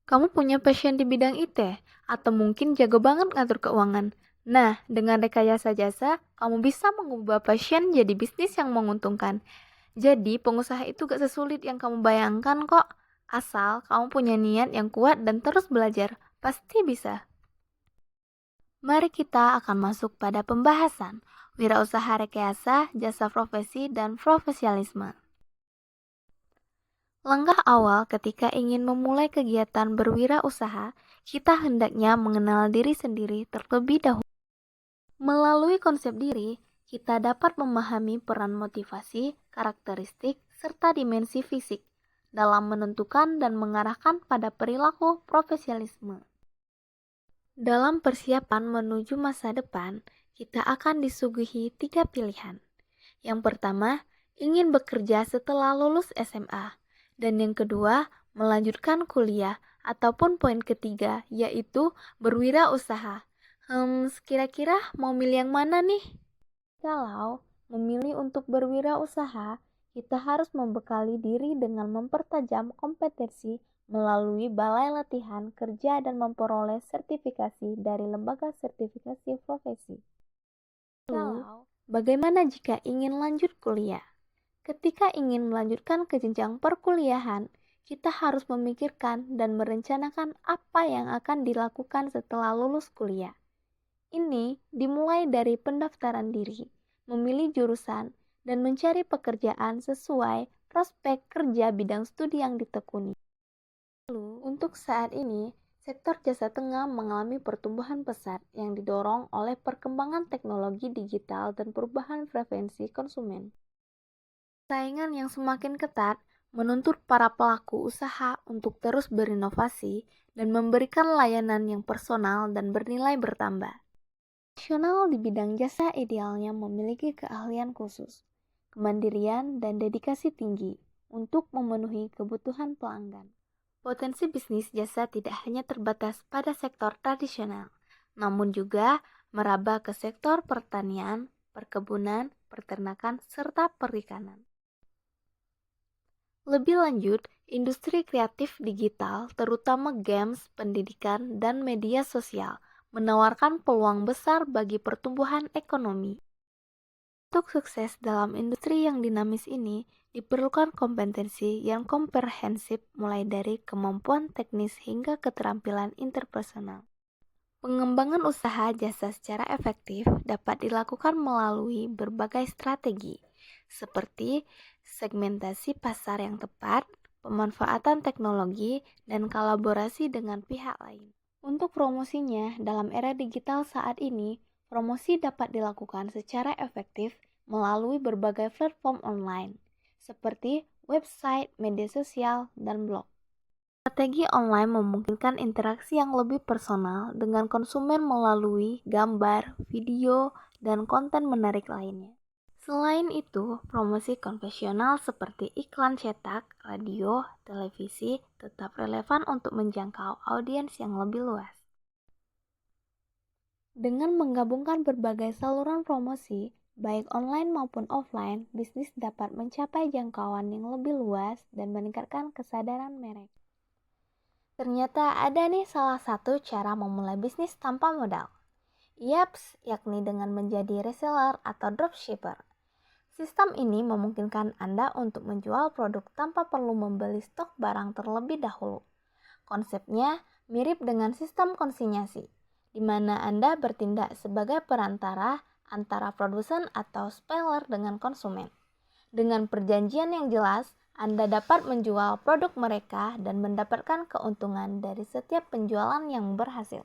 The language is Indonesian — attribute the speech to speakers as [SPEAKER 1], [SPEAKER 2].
[SPEAKER 1] Kamu punya passion di bidang IT? Atau mungkin jago banget ngatur keuangan? Nah, dengan rekayasa jasa, kamu bisa mengubah passion jadi bisnis yang menguntungkan. Jadi, pengusaha itu gak sesulit yang kamu bayangkan kok. Asal kamu punya niat yang kuat dan terus belajar, pasti bisa. Mari kita akan masuk pada pembahasan wirausaha rekayasa, jasa profesi, dan profesionalisme. Langkah awal ketika ingin memulai kegiatan berwirausaha, kita hendaknya mengenal diri sendiri terlebih dahulu. Melalui konsep diri, kita dapat memahami peran motivasi, karakteristik, serta dimensi fisik dalam menentukan dan mengarahkan pada perilaku profesionalisme. Dalam persiapan menuju masa depan, kita akan disuguhi 3 pilihan. Yang pertama, ingin bekerja setelah lulus SMA. Dan yang kedua, melanjutkan kuliah. Ataupun poin ketiga, yaitu berwirausaha. Kira-kira mau milih yang mana nih? Kalau memilih untuk berwirausaha, kita harus membekali diri dengan mempertajam kompetensi melalui balai latihan kerja dan memperoleh sertifikasi dari lembaga sertifikasi profesi. Lalu, bagaimana jika ingin lanjut kuliah? Ketika ingin melanjutkan ke jenjang perkuliahan, kita harus memikirkan dan merencanakan apa yang akan dilakukan setelah lulus kuliah. Ini dimulai dari pendaftaran diri, memilih jurusan, dan mencari pekerjaan sesuai prospek kerja bidang studi yang ditekuni. Lalu, untuk saat ini, sektor jasa tengah mengalami pertumbuhan pesat yang didorong oleh perkembangan teknologi digital dan perubahan preferensi konsumen. Saingan yang semakin ketat menuntut para pelaku usaha untuk terus berinovasi dan memberikan layanan yang personal dan bernilai bertambah. Profesional di bidang jasa idealnya memiliki keahlian khusus, kemandirian, dan dedikasi tinggi untuk memenuhi kebutuhan pelanggan. Potensi bisnis jasa tidak hanya terbatas pada sektor tradisional, namun juga meraba ke sektor pertanian, perkebunan, peternakan, serta perikanan. Lebih lanjut, industri kreatif digital, terutama games, pendidikan, dan media sosial, menawarkan peluang besar bagi pertumbuhan ekonomi. Untuk sukses dalam industri yang dinamis ini, diperlukan kompetensi yang komprehensif mulai dari kemampuan teknis hingga keterampilan interpersonal. Pengembangan usaha jasa secara efektif dapat dilakukan melalui berbagai strategi, seperti segmentasi pasar yang tepat, pemanfaatan teknologi, dan kolaborasi dengan pihak lain. Untuk promosinya, dalam era digital saat ini, promosi dapat dilakukan secara efektif melalui berbagai platform online, seperti website, media sosial, dan blog. Strategi online memungkinkan interaksi yang lebih personal dengan konsumen melalui gambar, video, dan konten menarik lainnya. Selain itu, promosi konvensional seperti iklan cetak, radio, televisi tetap relevan untuk menjangkau audiens yang lebih luas. Dengan menggabungkan berbagai saluran promosi, baik online maupun offline, bisnis dapat mencapai jangkauan yang lebih luas dan meningkatkan kesadaran merek. Ternyata ada nih salah satu cara memulai bisnis tanpa modal. Yaps, yakni dengan menjadi reseller atau dropshipper. Sistem ini memungkinkan Anda untuk menjual produk tanpa perlu membeli stok barang terlebih dahulu. Konsepnya mirip dengan sistem konsinyasi, di mana Anda bertindak sebagai perantara antara produsen atau seller dengan konsumen. Dengan perjanjian yang jelas, Anda dapat menjual produk mereka dan mendapatkan keuntungan dari setiap penjualan yang berhasil.